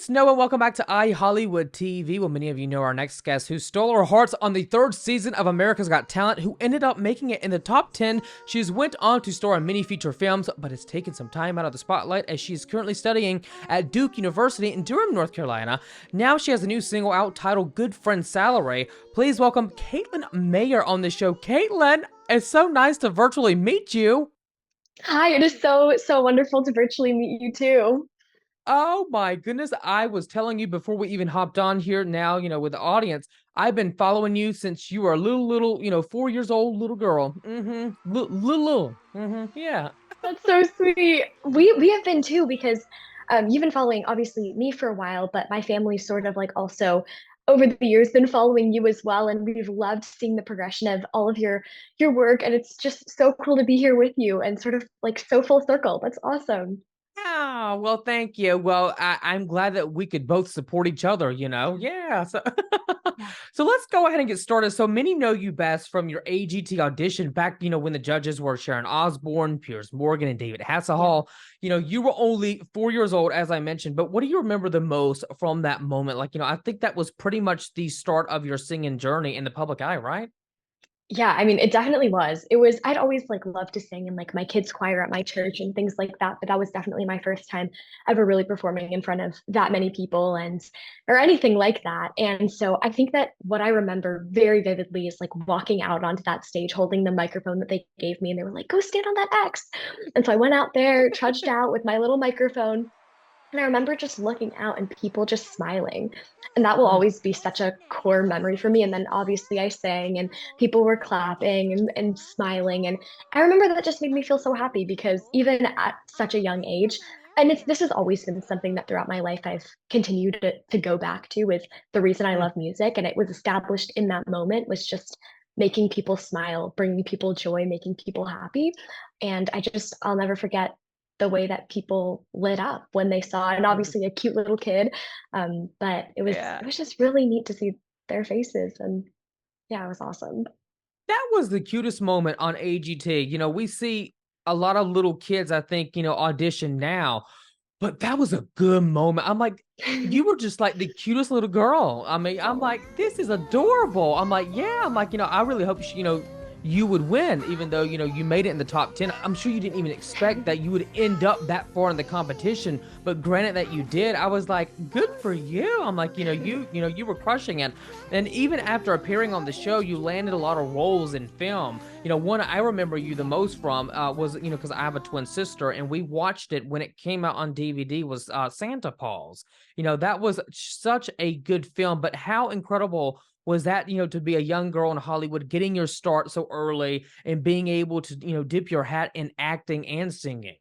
It's Noah. Welcome back to iHollywood TV. Well, many of you know our next guest who stole our hearts on the third season of America's Got Talent, who ended up making it in the top 10. She's went on to star in many feature films, but has taken some time out of the spotlight as she is currently studying at Duke University in Durham, North Carolina. Now she has a new single out titled Good Friend Salary. Please welcome Kaitlyn Maher on the show. Kaitlyn, it's so nice to virtually meet you. Hi, it is so wonderful to virtually meet you too. Oh my goodness. I was telling you before we even hopped on here now, with the audience, I've been following you since you were a little, 4 years old little girl. Little. Yeah. That's so sweet. We have been too because you've been following obviously me for a while, but my family sort of like also over the years been following you as well, and we've loved seeing the progression of all of your work, and it's just so cool to be here with you and sort of like so full circle. That's awesome. Yeah. Well, thank you. Well, I'm glad that we could both support each other. Yeah. So, Yeah. so let's go ahead and get started. So many know you best from your AGT audition back, when the judges were Sharon Osbourne, Piers Morgan, and David Yeah. Hasselhoff. You were only 4 years old, as I mentioned, but what do you remember the most from that moment? Like, I think that was pretty much the start of your singing journey in the public eye, right? Yeah, I mean, it definitely was. It was, I'd always like loved to sing in like my kids' choir at my church and things like that, but that was definitely my first time ever really performing in front of that many people and or anything like that. And so I think that what I remember very vividly is like walking out onto that stage holding the microphone that they gave me and they were like, "Go stand on that X." And so I went out there, trudged out with my little microphone. And I remember just looking out and people just smiling. And that will always be such a core memory for me. And then obviously I sang and people were clapping and smiling. And I remember that just made me feel so happy because even at such a young age, and this has always been something that throughout my life I've continued to go back to with the reason I love music. And it was established in that moment was just making people smile, bringing people joy, making people happy. And I'll never forget the way that people lit up when they saw and obviously a cute little kid. But it was Yeah. it was just really neat to see their faces and yeah, it was awesome. That was the cutest moment on AGT. We see a lot of little kids, I think, audition now, but that was a good moment. I'm like, you were just like the cutest little girl. I mean, I'm Oh. like, this is adorable. I'm like, yeah. I'm like, I really hope you would win, even though you made it in the top 10. I'm sure you didn't even expect that you would end up that far in the competition, but granted that you did, I was like, good for you. I'm like, you were crushing it. And even after appearing on the show, you landed a lot of roles in film. One I remember you the most from was, because I have a twin sister and we watched it when it came out on DVD, was Santa Paws. That was such a good film, but how incredible was that, to be a young girl in Hollywood, getting your start so early and being able to, dip your hat in acting and singing?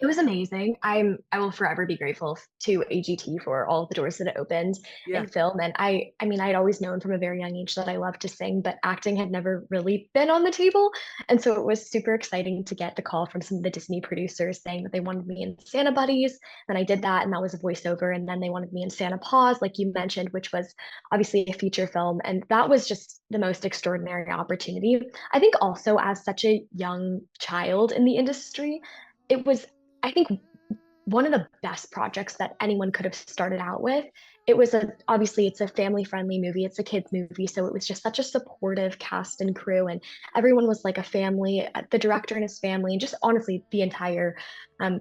It was amazing. I will forever be grateful to AGT for all of the doors that it opened Yeah. in film. And I mean, I'd always known from a very young age that I loved to sing, but acting had never really been on the table. And so it was super exciting to get the call from some of the Disney producers saying that they wanted me in Santa Buddies. And I did that, and that was a voiceover. And then they wanted me in Santa Paws, like you mentioned, which was obviously a feature film. And that was just the most extraordinary opportunity. I think also as such a young child in the industry, it was I think one of the best projects that anyone could have started out with. It was obviously it's a family friendly movie, it's a kids movie, so it was just such a supportive cast and crew, and everyone was like a family. The director and his family, and just honestly the entire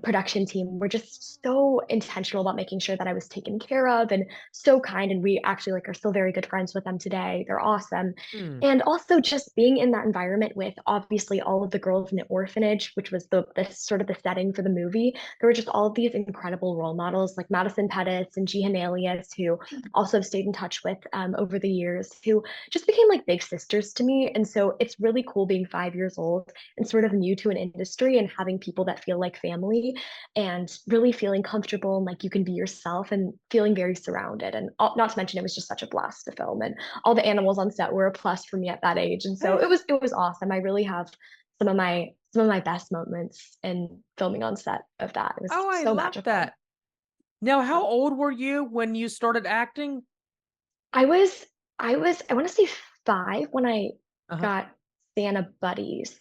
production team were just so intentional about making sure that I was taken care of and so kind. And we actually like are still very good friends with them today. They're awesome. Hmm. And also just being in that environment with obviously all of the girls in the orphanage, which was the sort of the setting for the movie. There were just all of these incredible role models like Madison Pettis and G. Alias, who also have stayed in touch with over the years, who just became like big sisters to me. And so it's really cool being 5 years old and sort of new to an industry and having people that feel like family and really feeling comfortable and like you can be yourself and feeling very surrounded. And not to mention, it was just such a blast to film. And all the animals on set were a plus for me at that age. And so it was awesome. I really have some of my best moments in filming on set of that. It was Oh, I so love magical. that. Now, how Yeah. old were you when you started acting? I was I want to say 5 when I Uh-huh. got Santa Buddies.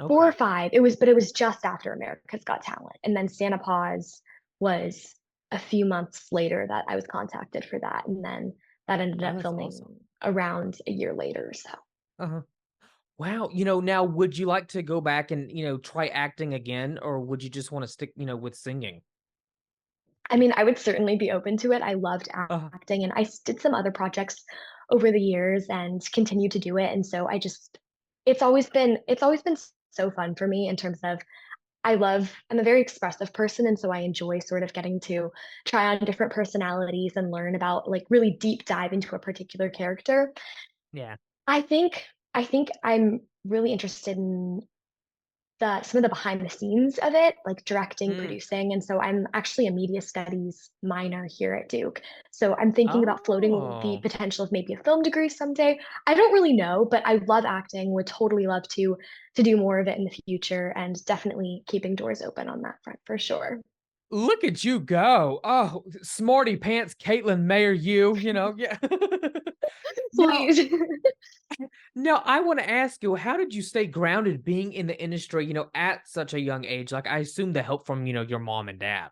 4 or Okay. 5. It was just after America's Got Talent. And then Santa Paws was a few months later that I was contacted for that. And then that ended Oh, up that's filming awesome. around a year later. So, Uh-huh. Wow, now would you like to go back and, try acting again, or would you just wanna stick, with singing? I mean, I would certainly be open to it. I loved Uh-huh. acting and did some other projects over the years and continue to do it. And so it's always been so fun for me in terms of I'm a very expressive person. And so I enjoy sort of getting to try on different personalities and learn about like really deep dive into a particular character. Yeah. I think, I think I'm really interested in some of the behind the scenes of it, like directing, Mm. producing. And so I'm actually a media studies minor here at Duke. So I'm thinking about floating the Oh. potential of maybe a film degree someday. I don't really know, but I love acting, would totally love to do more of it in the future and definitely keeping doors open on that front for sure. Look at you go. Oh, smarty pants, Kaitlyn Maher, yeah. Now Please. now I wanna ask you, how did you stay grounded being in the industry, at such a young age? Like, I assume the help from, your mom and dad.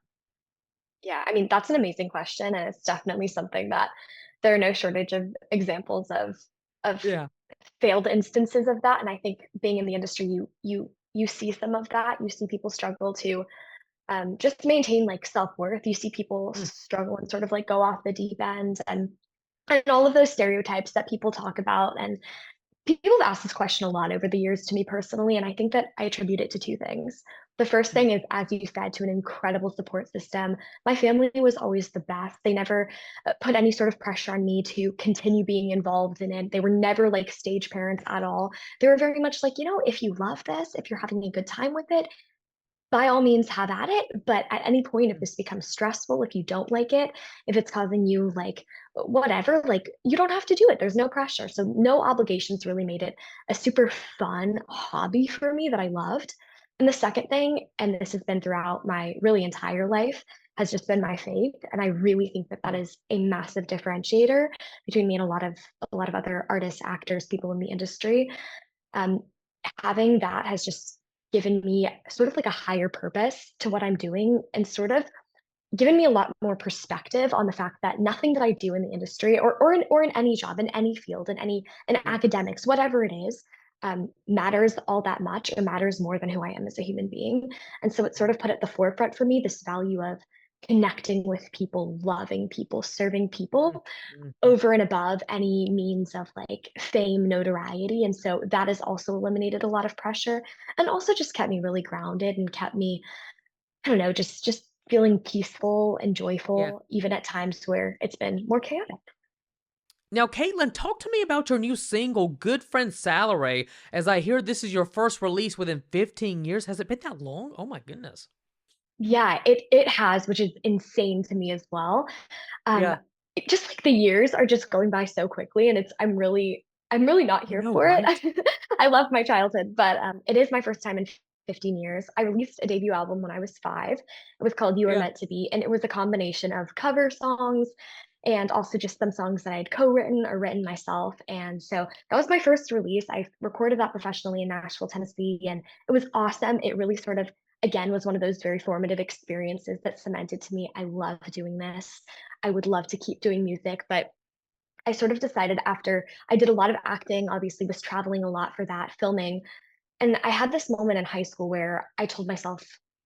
Yeah, I mean, that's an amazing question, and it's definitely something that there are no shortage of examples of Yeah. failed instances of that. And I think being in the industry, you see some of that. You see people struggle to just maintain like self-worth. You see people Mm, struggle and sort of like go off the deep end and all of those stereotypes that people talk about. And people have asked this question a lot over the years to me personally, and I think that I attribute it to two things. The first mm, thing is, as you said, to an incredible support system. My family was always the best. They never put any sort of pressure on me to continue being involved in it. They were never like stage parents at all. They were very much like, if you love this, if you're having a good time with it, by all means have at it. But at any point, if mm, this becomes stressful, if you don't like it, if it's causing you like whatever, like you don't have to do it. There's no pressure. So no obligations really made it a super fun hobby for me that I loved. And the second thing, and this has been throughout my really entire life, has just been my faith. And I really think that that mm, is a massive differentiator between me and a lot of other artists, actors, people in the industry. um, Having that has just given me sort of like a higher purpose to what I'm doing and sort of given me a lot more perspective on the fact that nothing that I do in the industry or in any job, in any field, in mm, academics, whatever it is, matters all that much or matters more than who I am as a human being. And so it sort mm, of put at the forefront for me this value of connecting with people, loving people, serving mm, people mhm. over and above any means of like fame, notoriety. And so that has also eliminated a lot of pressure and also just kept me really grounded and kept me, I don't know, just feeling peaceful and Yeah. joyful, even at times where it's been more chaotic. Now, Caitlin, talk to me about your new single, Good Friend Salary, as I hear this is your first release within 15 years. Has it been that long? Oh my goodness. Yeah, it has, which is insane to me as well. Um, Yeah. just like the years are just going by so quickly, and I'm really not I here know, for it. right? I love my childhood, but it is my first time in 15 years. I released a debut album when I was 5. It was called You Were Yeah. Meant to Be, and it was a combination of cover songs and also just some songs that I had co-written or written myself. And so that was my first release. I recorded that professionally in Nashville, Tennessee, and it was awesome. It really sort of again was one of those very formative experiences that cemented to me I love doing this. I would love to keep doing music, but I sort of decided after I did a lot of acting, obviously was traveling a lot for that, filming. And I had this moment in high school where I told myself,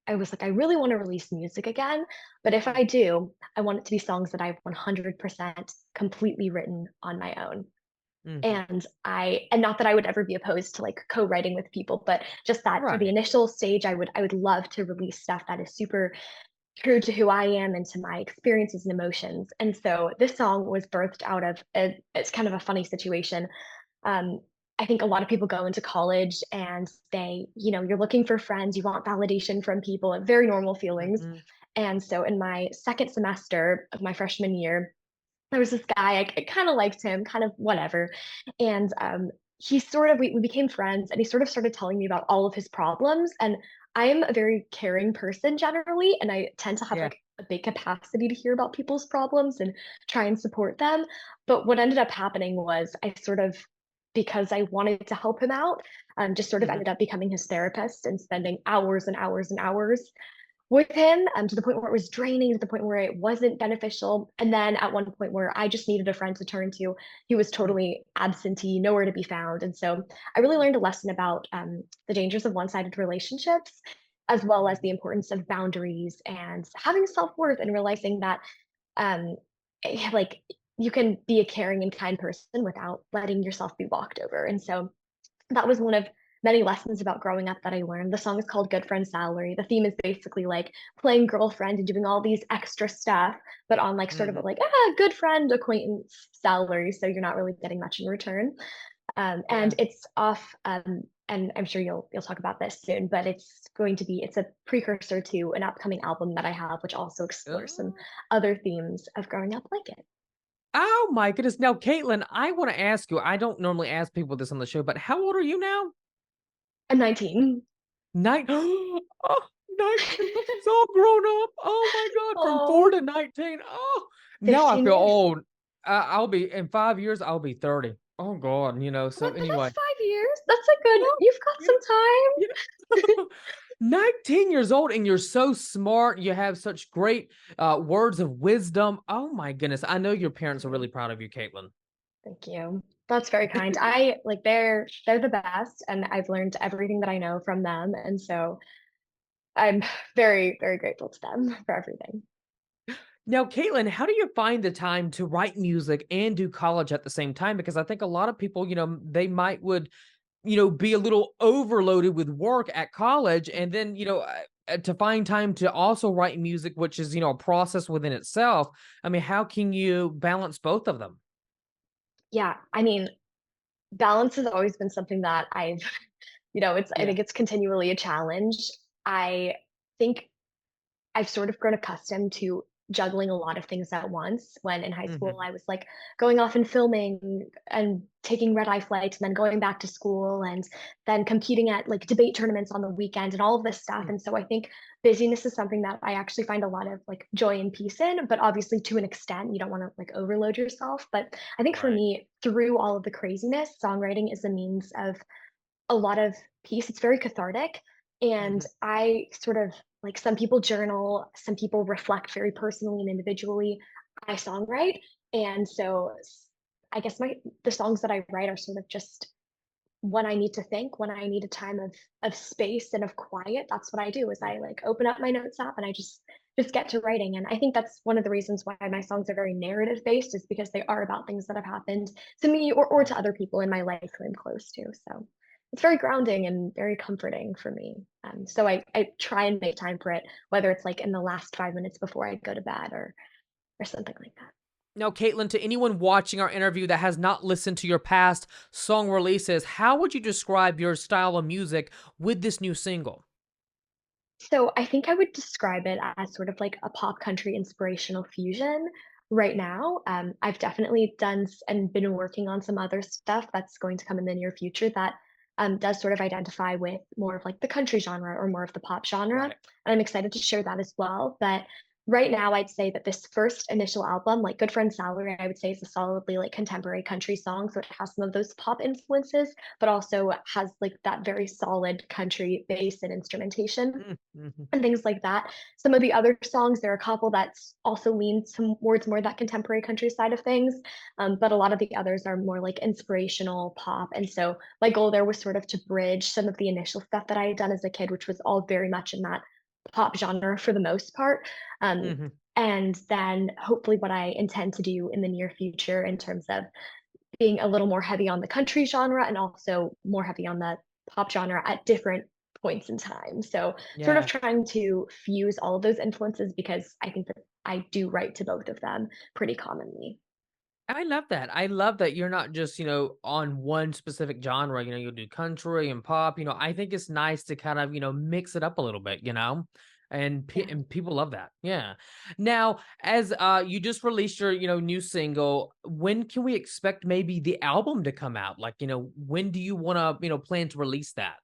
I was like, I really want to release music again. But if Mm, I do, I want it to be songs that I've 100% completely written on my own. mhm. And not that I would ever be opposed to like co-writing with people, but just that for the Right. initial stage, I would love to release stuff that is super true to who I am and to my experiences and emotions. And so this song was birthed out of it's kind of a funny situation. Um, I think a lot of people go into college and you're looking for friends, you want validation from people, very normal feelings. Mhm. And so in my second semester of my freshman year, there was this guy, I kind of liked him, kind of whatever. And we became friends and he sort of started telling me about all of his problems. And I am a very caring person generally, and I tend to have Yeah. like a big capacity to hear about people's problems and try and support them. But what ended up happening was because I wanted to help him out, just sort of Mhm. ended up becoming his therapist and spending hours and hours and hours with him, to the point where it was draining, to the point where it wasn't beneficial. And then at one point where I just needed a friend to turn to, he was Mm, totally absentee, nowhere to be found. And so I really learned a lesson about the dangers of one-sided relationships, as well as mm. the importance of boundaries and having self-worth and realizing that um, like you can be a caring and kind person without letting yourself be walked over. And so that was one of many lessons about growing up that I learned. The song is called Good Friend Salary. The theme is basically like playing girlfriend and doing all these extra stuff, but on like sort of a Mhm. like good friend acquaintance salary. So you're not really getting much in return. And Yeah. it's off and I'm sure you'll talk about this soon, but it's a precursor to an upcoming album that I have, which also explores some Oh. other themes of growing up like it. Oh my goodness. Now, Caitlin, I want to ask you, I don't normally ask people this on the show, but how old are you now? I'm 19. Nine. Oh, 19. She's all grown up. Oh my God. From 4 Oh, to 19. Oh, now I 15 feel years. old. I'll be in 5 years, I'll be 30. Oh God. So But that's anyway. 5 years. That's a good, Oh, you've got yeah. some time. Yeah. 19 years old and you're so smart. You have such great words of wisdom. Oh my goodness. I know your parents are really proud of you, Caitlin. Thank you. That's very kind. I like they're the best and I've learned everything that I know from them. And so I'm very, very grateful to them for everything. Now, Caitlin, how do you find the time to write music and do college at the same time? Because I think a lot of people, they might would, be a little overloaded with work at college, and then, to find time to also write music, which is, a process within itself. I mean, how can you balance both of them? Yeah, I mean, balance has always been something that I've, I Yeah. think it's continually a challenge. I think I've sort of grown accustomed to juggling a lot of things at once. When in high school, Hmm. I was like going off and filming and taking red eye flights and then going back to school and then competing at like debate tournaments on the weekend and all of this stuff. And so I think busyness is something that I actually find a lot of like joy and peace in, but obviously to an extent, you don't want to like overload yourself. But I think for Right. me, through all of the craziness, songwriting is a means of a lot of peace. It's very cathartic. And Hmm. I sort of like some people journal, some people reflect very personally and individually. I songwrite. And so I guess the songs that I write are sort of just when I need to think, when I need a time of space and of quiet. That's what I do is I like open up my notes app and I just get to writing. And I think that's one of the reasons why my songs are very narrative based is because they are about things that have happened to me or to Right. other people in my life who I'm close to. So it's very grounding and very comforting for me. So I try and make time for it, whether it's like in the last 5 minutes before I go to bed or something like that. Now, Caitlin, to anyone watching our interview that has not listened to your past song releases, how would you describe your style of music with this new single? So I think I would describe it as sort of like a pop country inspirational fusion right now. I've definitely and been working on some other stuff that's going to come in the near future that does sort of identify with more of like the country genre or more of the pop genre. And Right. I'm excited to share that as well. But right now, I'd say that this first initial album, like Good Friend Salary, I would say is a solidly like contemporary country song. So it has some of those pop influences, but also has like that very solid country bass and instrumentation Mhm. and things like that. Some of the other songs, there are a couple that also lean towards more that contemporary country side of things, but a lot of the others are more like inspirational pop. And so my goal there was sort of to bridge some of the initial stuff that I had done as a kid, which was all very much in that pop genre for the most part. Um, Mhm. and then hopefully what I intend to do in the near future in terms of being a little more heavy on the country genre and also more heavy on the pop genre at different points in time. So sort of Yeah. trying to fuse all of those influences because I think that I do write to both of them pretty commonly. I love that. I love that you're not just, on one specific genre, you'll do country and pop, I think it's nice to kind of, mix it up a little bit, and Yeah. and people love that. Yeah. Now, as you just released your, new single, when can we expect maybe the album to come out? Like, when do you want to, plan to release that?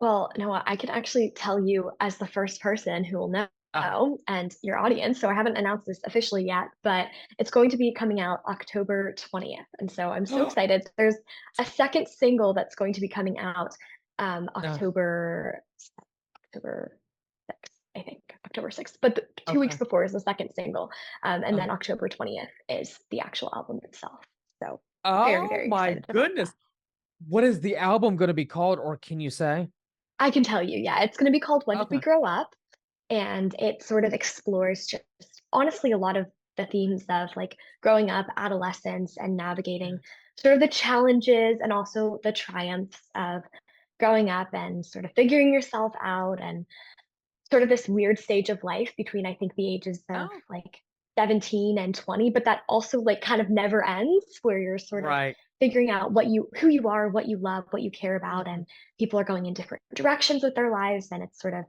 Well, Noah, I can actually tell you as the first person who will know Uh, and your audience. So I haven't announced this officially yet, but it's going to be coming out October 20th. And so I'm so excited. There's a second single that's going to be coming out uh, October 6th. I think, October 6th. But 2 weeks Okay. before is the second single. And then Oh, October 20th is the actual album itself. So very, oh very my excited about that. goodness. What is the album going to be called, or can you say? I can tell you, yeah, it's going to be called When Did We Okay. Grow Up? And it sort of explores just honestly a lot of the themes of like growing up, adolescence, and navigating sort of the challenges and also the triumphs of growing up and sort of figuring yourself out and sort of this weird stage of life between I think the ages of Oh, like 17 and 20, but that also like kind of never ends where you're sort of right. figuring out what you who you are, what you love, what you care about, Mhm. and people are going in different directions with their lives, and it's sort of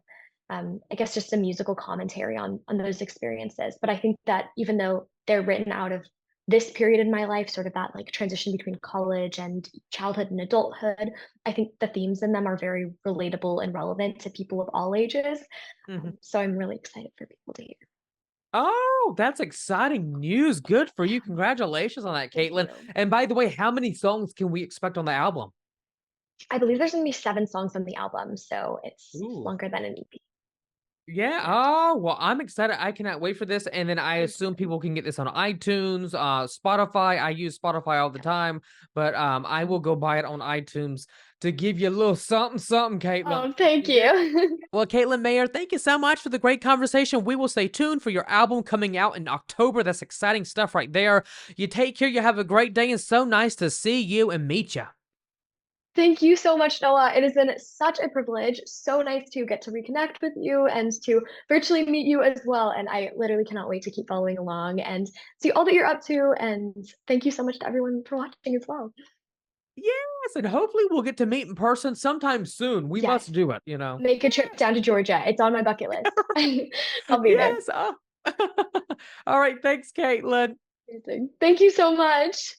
I guess just a musical commentary on those experiences. But I think that even though they're written out of this period in my life, sort of that like transition between college and childhood and adulthood, I think the themes in them are very relatable and relevant to people of all ages. Mhm. So I'm really excited for people to hear. Oh, that's exciting news. Good for you. Congratulations on that, Thank Caitlin. you. And by the way, how many songs can we expect on the album? I believe there's going to be 7 songs on the album, so it's Ooh. longer than an EP. Yeah. Oh, well, I'm excited. I cannot wait for this. And then I Me assume too. people can get this on iTunes, Spotify. I use Spotify all the Yeah. time, but I will go buy it on iTunes to give you a little something, something, Caitlin. Oh, thank Yeah. you. Well, Kaitlyn Maher, thank you so much for the great conversation. We will stay tuned for your album coming out in October. That's exciting stuff right there. You take care. You have a great day, and so nice to see you and meet you. Thank you so much, Noah. It has been such a privilege. So nice to get to reconnect with you and to virtually meet you as well. And I literally cannot wait to keep following along and see all that you're up to. And thank you so much to everyone for watching as well. Yes, and hopefully we'll get to meet in person sometime soon. We Yes, must do it. make a trip Yes. down to Georgia. It's on my bucket list. I'll be there. Yes. Oh. All right. Thanks, Caitlin. Amazing. Thank you so much.